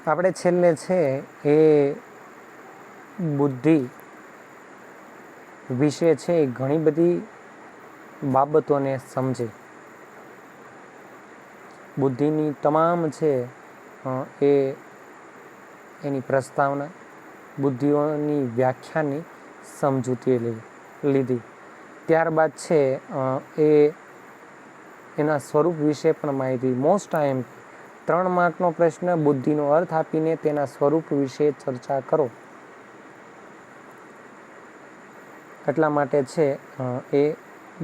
આપણે છેલ્લે છે એ બુદ્ધિ વિશે છે એ ઘણી બધી બાબતોને સમજે. બુદ્ધિની તમામ છે એ એની પ્રસ્તાવના, બુદ્ધિઓની વ્યાખ્યાની સમજૂતી લીધી. ત્યારબાદ છે એ એના સ્વરૂપ વિશે પણ માહિતી. મોસ્ટ ટાઈમ 3 માર્કનો પ્રશ્ન, બુદ્ધિનો અર્થ આપીને તેના સ્વરૂપ વિશે ચર્ચા કરો. એટલા માટે છે એ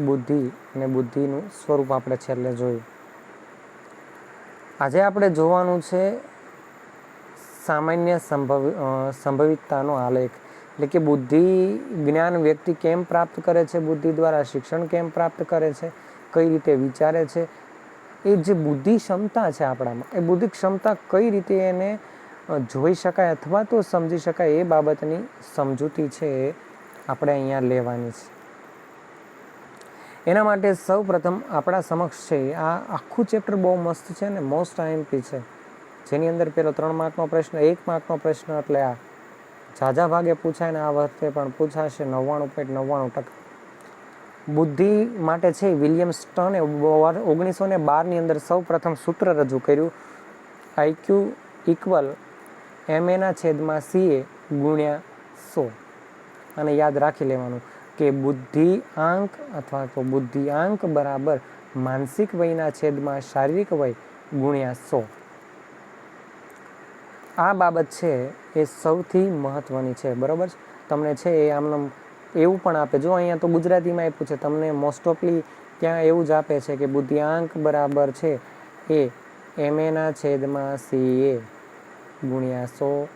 બુદ્ધિ અને બુદ્ધિનું સ્વરૂપ આપણે છેલ્લે જોયું. આજે આપણે જોવાનું છે સામાન્ય સંભવિતતાનો આલેખ. એટલે કે બુદ્ધિ જ્ઞાન વ્યક્તિ કેમ પ્રાપ્ત કરે છે, બુદ્ધિ દ્વારા શિક્ષણ કેમ પ્રાપ્ત કરે છે, કઈ રીતે વિચારે છે, એ જે બુદ્ધિ ક્ષમતા છે આપણામાં, એ બુદ્ધિ ક્ષમતા કઈ રીતે એને જોઈ શકાય અથવા તો સમજી શકાય, એ બાબતની સમજૂતી છે એ આપણે અહીંયા લેવાની છે. એના માટે સૌ પ્રથમ આપણા સમક્ષ છે આ આખું ચેપ્ટર બહુ મસ્ત છે ને મોસ્ટ આઈએમપી છે, જેની અંદર પેલો 3 માર્કનો પ્રશ્ન, 1 માર્કનો પ્રશ્ન, એટલે આ ઝાઝા ભાગે પૂછાય ને આ વખતે પણ પૂછાશે 99.99%. બુદ્ધિ માટે છે વિલિયમ સ્ટર્ને 1912ની અંદર સૌ પ્રથમ સૂત્ર રજૂ કર્યું, IQ = MA/CA ગુણ્યા 100. અને યાદ રાખી લેવાનું કે બુદ્ધિઆંક અથવા તો બુદ્ધિઆંક બરાબર માનસિક વયના છેદમાં શારીરિક વય ગુણ્યા 100. આ બાબત છે એ સૌથી મહત્વની છે. બરાબર છે. તમને છે એ આમને એવું પણ આપે, જો અહીંયા તો ગુજરાતીમાં આપ્યું છે, તમને મોસ્ટ ઓફલી ત્યાં એવું જ આપે છે કે બુદ્ધિઆંક બરાબર છે એ MA/CA ગુણ્યા 100.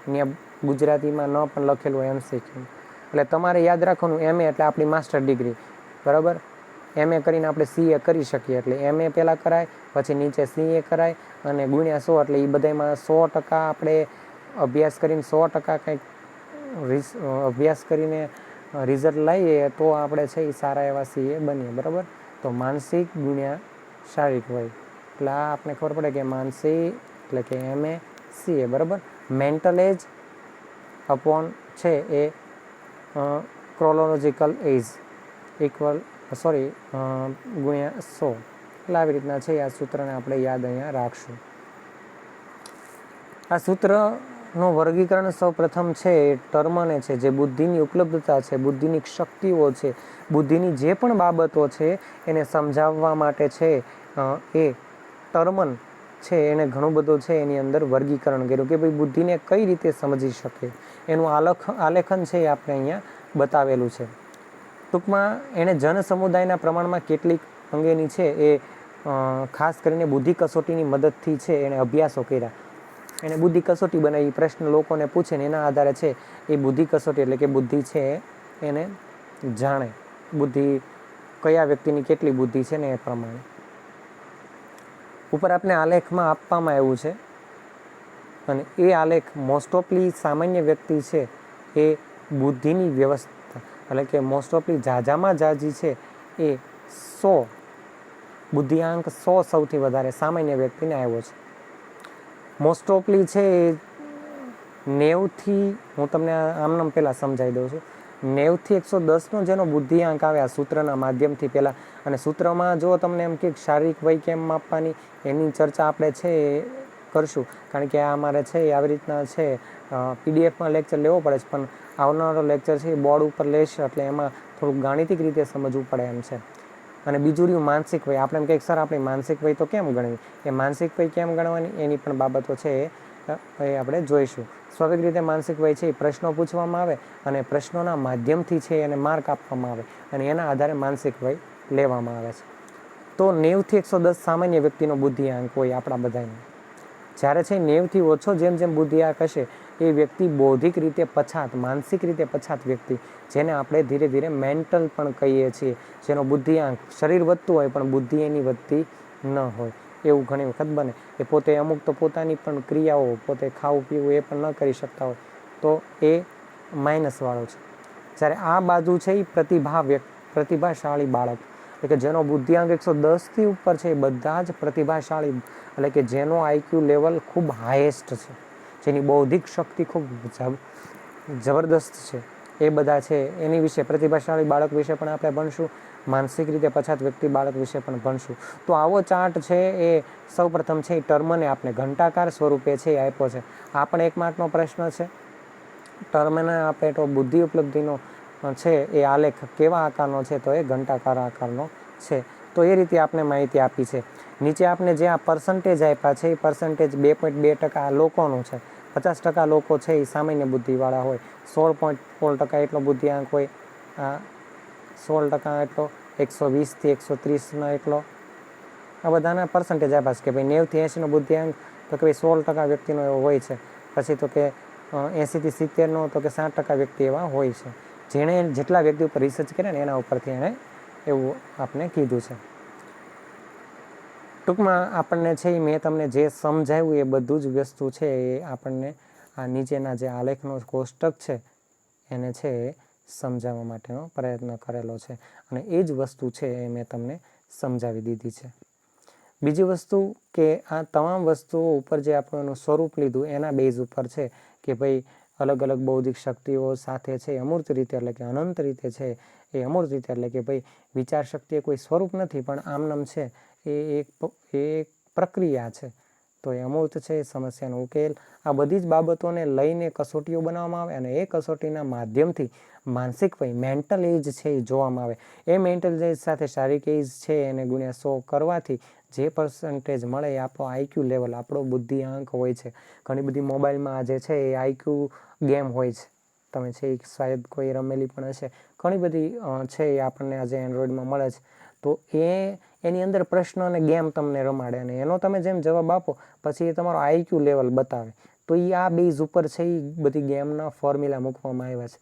ત્યાં ગુજરાતીમાં ન પણ લખેલું MCQ. એટલે તમારે યાદ રાખવાનું MA એટલે આપણી માસ્ટર ડિગ્રી. બરાબર. MA કરીને આપણે CA કરી શકીએ, એટલે MA પહેલાં કરાય, પછી નીચે CA કરાય અને ગુણ્યા 100, એટલે એ બધામાં 100% આપણે અભ્યાસ કરીને 100% કંઈક અભ્યાસ કરીને રિઝલ્ટ લઈએ તો આપણે છે એ સારા એવા CA બનીએ. બરાબર. તો માનસિક ગુણ્યા શારીરિક વય, એટલે આ આપણે ખબર પડે કે માનસિક એટલે કે MA/CA. બરાબર. મેન્ટલ એજ અપોન છે એ ક્રોનોલોજિકલ એજ ગુણ્યા 100. એટલે આવી રીતના છે આ સૂત્રને આપણે યાદ અહીંયા રાખશું. આ સૂત્રનું વર્ગીકરણ સૌ પ્રથમ છે એ ટર્મને છે, જે બુદ્ધિની ઉપલબ્ધતા છે, બુદ્ધિની શક્તિઓ છે, બુદ્ધિની જે પણ બાબતો છે એને સમજાવવા માટે છે એ ટર્મન છે એને ઘણું બધું છે એની અંદર વર્ગીકરણ કર્યું કે ભાઈ બુદ્ધિને કઈ રીતે સમજી શકે, એનું આલેખન છે એ આપણે અહીંયા બતાવેલું છે. ટૂંકમાં એણે જન સમુદાયના પ્રમાણમાં કેટલીક અંગેની છે એ ખાસ કરીને બુદ્ધિ કસોટીની મદદથી છે એણે અભ્યાસો કર્યા. એને બુદ્ધિ કસોટી બનાવી, પ્રશ્ન લોકોને પૂછે ને એના આધારે છે એ બુદ્ધિ કસોટી એટલે કે બુદ્ધિ છે એને જાણે, બુદ્ધિ કયા વ્યક્તિની કેટલી બુદ્ધિ છે ને એ પ્રમાણે. ઉપર આપણે આલેખમાં આપવામાં આવ્યું છે અને એ આલેખ મોસ્ટ ઓફલી સામાન્ય વ્યક્તિ છે એ બુદ્ધિની વ્યવસ્થા એટલે કે મોસ્ટ ઓફલી ઝાઝામાં ઝાઝી છે એ 100 બુદ્ધિઆંક 100 સૌથી વધારે સામાન્ય વ્યક્તિને આવ્યો છે. મોસ્ટ ઓફલી છે એ 90થી, હું તમને આમનામ પહેલાં સમજાવી દઉં છું, 90થી 110નો જેનો બુદ્ધિઆંક આવે આ સૂત્રના માધ્યમથી પહેલાં. અને સૂત્રમાં જો તમને એમ કે શારીરિક વય કેમ માપવાની એની ચર્ચા આપણે છે એ કરશું, કારણ કે આ અમારે છે એ આવી રીતના છે PDFમાં લેક્ચર લેવો પડે છે, પણ આવનારો લેક્ચર છે એ બોર્ડ ઉપર લેશે એટલે એમાં થોડુંક ગાણિતિક રીતે સમજવું પડે એમ છે. અને બીજું રહ્યું માનસિક વય. આપણે એમ કંઈક સર આપણી માનસિક વય તો કેમ ગણવી, એ માનસિક વય કેમ ગણવાની એની પણ બાબતો છે એ આપણે જોઈશું. સ્વાભાવિક રીતે માનસિક વય છે એ પ્રશ્નો પૂછવામાં આવે અને પ્રશ્નોના માધ્યમથી છે એને માર્ક આપવામાં આવે અને એના આધારે માનસિક વય લેવામાં આવે છે. તો 90થી 110 સામાન્ય વ્યક્તિનો બુદ્ધિઆંક હોય આપણા બધાનો. જ્યારે છે 90થી ઓછો જેમ જેમ બુદ્ધિઆંક હશે એ વ્યક્તિ બૌદ્ધિક રીતે પછાત, માનસિક રીતે પછાત વ્યક્તિ, જેને આપણે ધીરે ધીરે મેન્ટલ પણ કહીએ છીએ, જેનો બુદ્ધિઆંક શરીર વધતું હોય પણ બુદ્ધિ એની વધતી ન હોય એવું ઘણી વખત બને. એ પોતે અમુક તો પોતાની પણ ક્રિયાઓ, પોતે ખાવું પીવું એ પણ ન કરી શકતા હોય તો એ માઇનસવાળો છે. જ્યારે આ બાજુ છે એ પ્રતિભાશાળી બાળક, એટલે કે જેનો બુદ્ધિઆંક 110થી ઉપર છે એ બધા જ પ્રતિભાશાળી, એટલે કે જેનો આઈક્યુ લેવલ ખૂબ હાઈએસ્ટ છે, જેની બૌદ્ધિક શક્તિ ખૂબ જબરદસ્ત છે, એ બધા છે. એની વિશે પ્રતિભાશાળી બાળક વિશે પણ આપણે ભણશું, માનસિક રીતે પછાત વ્યક્તિ બાળક વિશે પણ ભણશું. તો આવો ચાર્ટ છે એ સૌપ્રથમ છે એ ટર્મને આપણે ઘંટાકાર સ્વરૂપે છે એ આપ્યો છે. આ પણ 1 માર્કનો પ્રશ્ન છે. ટર્મને આપે તો બુદ્ધિ ઉપલબ્ધિનો છે એ આલેખ કેવા આકારનો છે, તો એ ઘંટાકાર આકારનો છે. તો એ રીતે આપણે માહિતી આપી છે. નીચે આપણે જે આ પર્સન્ટેજ આપ્યા છે એ પર્સન્ટેજ 2.2% લોકોનું છે. 50% લોકો છે એ સામાન્ય બુદ્ધિવાળા હોય, 16.4% એટલો બુદ્ધિઆંક હોય, 16% એટલો, 120થી 130 એટલો, આ બધાના પર્સન્ટેજ આપ્યા છે કે ભાઈ 90થી 80નો બુદ્ધિઆંક તો કે ભાઈ 16% વ્યક્તિનો એવો હોય છે. પછી તો કે 80થી 70નો તો કે 60% વ્યક્તિ એવા હોય છે. જેણે જેટલા વ્યક્તિ ઉપર રિસર્ચ કર્યા ને એના ઉપરથી એણે એવું આપણે કીધું છે. ટૂંકમાં આપણને છે એ મેં તમને જે સમજાવ્યું એ બધું જ વસ્તુ છે એ આપણને આ નીચેના જે આલેખનો કોષ્ટક છે એને છે એ સમજાવવા માટેનો પ્રયત્ન કરેલો છે, અને એ જ વસ્તુ છે એ મેં તમને સમજાવી દીધી છે. બીજી વસ્તુ કે આ તમામ વસ્તુઓ ઉપર જે આપણે એનું સ્વરૂપ લીધું એના બેઝ ઉપર છે કે ભાઈ અલગ અલગ બૌદ્ધિક શક્તિઓ સાથે છે અમૂર્ત રીતે, એટલે કે અનંત રીતે છે એ અમૂર્ત રીતે, એટલે કે ભાઈ વિચાર શક્તિ એ કોઈ સ્વરૂપ નથી પણ આમનામ છે, એ એક પ્રક્રિયા છે. તો એ અમૂર્ત છે, એ સમસ્યાનો ઉકેલ, આ બધી જ બાબતોને લઈને કસોટીઓ બનાવવામાં આવે અને એ કસોટીના માધ્યમથી માનસિક વય મેન્ટલ એજ છે એ જોવામાં આવે. એ મેન્ટલ એજ સાથે શારીરિક એજ છે એને ગુણ્યા 100 કરવાથી જે પર્સન્ટેજ મળે એ આપણો આઈક્યુ લેવલ, આપણો બુદ્ધિઆંક હોય છે. ઘણી બધી મોબાઈલમાં આજે છે એ આઈક્યુ ગેમ હોય છે, તમે છે એ શાયદ કોઈ રમેલી પણ હશે. ઘણી બધી છે એ આપણને આજે એન્ડ્રોઈડમાં મળે છે. તો એની અંદર પ્રશ્ન અને ગેમ તમને રમાડે અને એનો તમે જેમ જવાબ આપો પછી એ તમારો આઈક્યુ લેવલ બતાવે. તો એ આ બેઝ ઉપર છે એ બધી ગેમના ફોર્મ્યુલા મૂકવામાં આવ્યા છે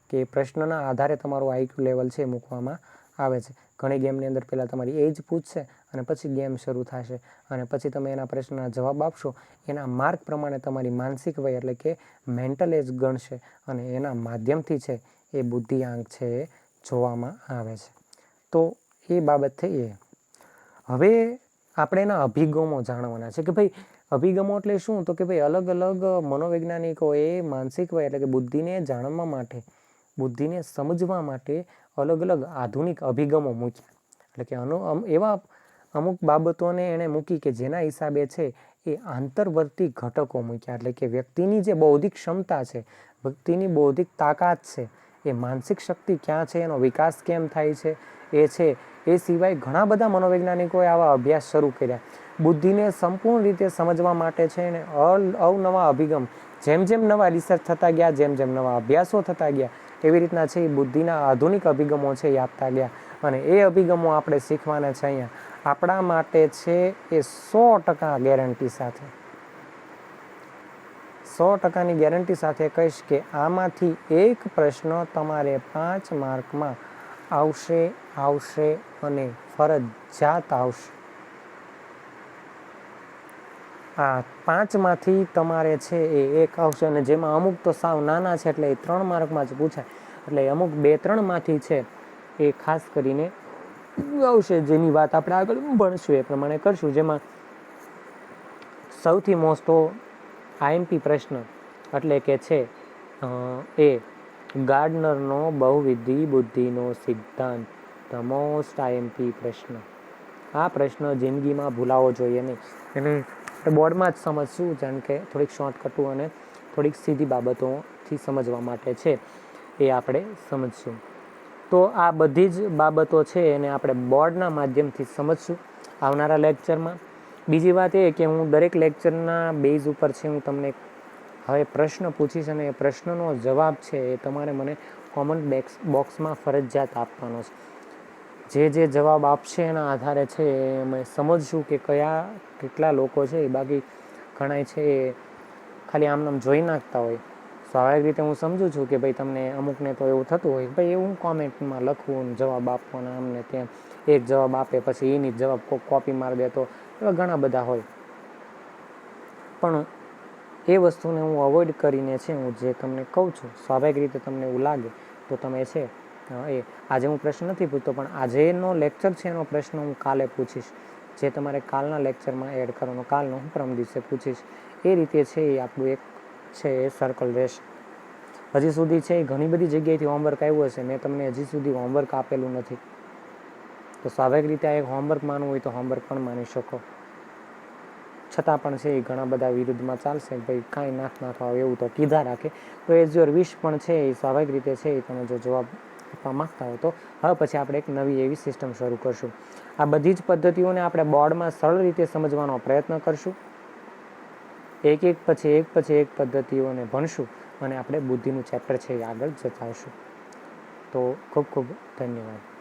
કે પ્રશ્નના આધારે તમારું આઈક્યુ લેવલ છે એ મૂકવામાં આવે છે. ઘણી ગેમની અંદર પહેલાં તમારી એજ પૂછશે અને પછી ગેમ શરૂ થશે અને પછી તમે એના પ્રશ્નના જવાબ આપશો, એના માર્ક પ્રમાણે તમારી માનસિક વય એટલે કે મેન્ટલ એજ ગણશે અને એના માધ્યમથી છે એ બુદ્ધિઆંક છે એ જોવામાં આવે છે. તો એ બાબત થઈ એ. હવે આપણે એના અભિગમો જાણવાના છે કે ભાઈ અભિગમો એટલે શું, તો કે ભાઈ અલગ અલગ મનોવૈજ્ઞાનિકોએ માનસિક વય એટલે કે બુદ્ધિને જાણવા માટે, બુદ્ધિને સમજવા માટે અલગ અલગ આધુનિક અભિગમો મૂક્યા. એટલે કે એવા અમુક બાબતોને એણે મૂકી કે જેના હિસાબે છે એ આંતરવર્તી ઘટકો મૂક્યા. એટલે કે વ્યક્તિની જે બૌદ્ધિક ક્ષમતા છે, વ્યક્તિની બૌદ્ધિક તાકાત છે, એ માનસિક શક્તિ ક્યાં છે, એનો વિકાસ કેમ થાય છે એ છે. એ સિવાય ઘણા બધા મનોવૈજ્ઞાનિકોએ આવા અભ્યાસ શરૂ કર્યા. બુદ્ધિને સંપૂર્ણ રીતે સમજવા માટે છે એને અવનવા અભિગમ, જેમ જેમ નવા રિસર્ચ થતા ગયા, જેમ જેમ નવા અભ્યાસો થતા ગયા, એવી રીતના છે એ બુદ્ધિના આધુનિક અભિગમો છે એ આપતા ગયા. અને એ અભિગમો આપણે શીખવાના છે અહીંયા. આપણા માટે છે એ 100% ગેરંટી સાથે, 100%ની ગેરંટી સાથે કહીશ કે આમાંથી એક પ્રશ્ન તમારે 5 માર્કમાં આવશે અને ફરજિયાત આવશે. આ 5માંથી તમારે છે એ એક આવશે અને જેમાં અમુક તો સાવ નાના છે એટલે એ 3 માર્કમાં જ પૂછાય. એટલે અમુક 2-3માંથી છે એ ખાસ કરીને આવશે, જેની વાત આપણે આગળ ભણશું એ પ્રમાણે કરશું. જેમાં સૌથી મોટો આઈએમપી પ્રશ્ન એટલે કે છે એ ગાર્ડનરનો બહુવિધ બુદ્ધિનો સિદ્ધાંત, ધ મોસ્ટ આઈએમપી પ્રશ્ન. આ પ્રશ્ન જિંદગીમાં ભૂલાવો જોઈએ નહીં. એને બોર્ડમાં જ સમજશું, જેમ કે થોડીક શોર્ટકટો અને થોડીક સીધી બાબતોથી સમજવા માટે છે એ આપણે સમજશું. તો આ બધી જ બાબતો છે એને આપણે બોર્ડના માધ્યમથી સમજશું આવનારા લેક્ચરમાં. બીજી વાત એ કે હું દરેક લેક્ચરના બેઝ ઉપર છે હું તમને હવે પ્રશ્ન પૂછીશ અને એ પ્રશ્નનો જવાબ છે એ તમારે મને કોમેન્ટ બોક્સમાં ફરજિયાત આપવાનો છે. જે જવાબ આપશે એના આધારે છે અમે સમજશું કે કેટલા લોકો છે એ, બાકી ઘણા છે એ ખાલી આમ જોઈ નાખતા હોય. સ્વાભાવિક રીતે હું સમજું છું કે ભાઈ તમને અમુકને તો એવું થતું હોય ભાઈ એવું કોમેન્ટમાં લખવું, જવાબ આપવાનો આમને તેમ, એક જવાબ આપે પછી એની જવાબ કોપી મારી દે, તો એવા ઘણા બધા હોય. પણ એ વસ્તુને હું અવોઇડ કરીને છે હું જે તમને કહું છું, સ્વાભાવિક રીતે તમને એવું લાગે તો તમે છે એ આજે હું પ્રશ્ન નથી પૂછતો, પણ આજેનો લેક્ચર છે એનો પ્રશ્ન હું કાલે પૂછીશ, જે તમારે કાલના લેક્ચરમાં એડ કરવાનો. કાલનો હું પરમ દિવસે પૂછીશ. એ રીતે છે એ આપણું એક છે એ સર્કલ રહેશે. હજી સુધી છે એ ઘણી બધી જગ્યાએથી હોમવર્ક આવ્યું હશે, મેં તમને હજી સુધી હોમવર્ક આપેલું નથી, તો સ્વાભાવિક રીતે આ એક હોમવર્ક માનવું હોય તો હોમવર્ક પણ માની શકો. છતાં પણ છે એ ઘણા બધા વિરુદ્ધમાં ચાલશે, ભાઈ કાંઈ નાખો એવું તો કીધા રાખે. તો એઝ યોર વિશ પણ છે એ સ્વાભાવિક રીતે છે એ તમે જો જવાબ આપવા માગતા હો તો હવે પછી આપણે એક નવી એવી સિસ્ટમ શરૂ કરશું. આ બધી જ પદ્ધતિઓને આપણે બોર્ડમાં સરળ રીતે સમજવાનો પ્રયત્ન કરશું. એક પછી એક પદ્ધતિઓને ભણશું અને આપણે બુદ્ધિનું ચેપ્ટર છે એ આગળ જતાવશું. તો ખૂબ ખૂબ ધન્યવાદ.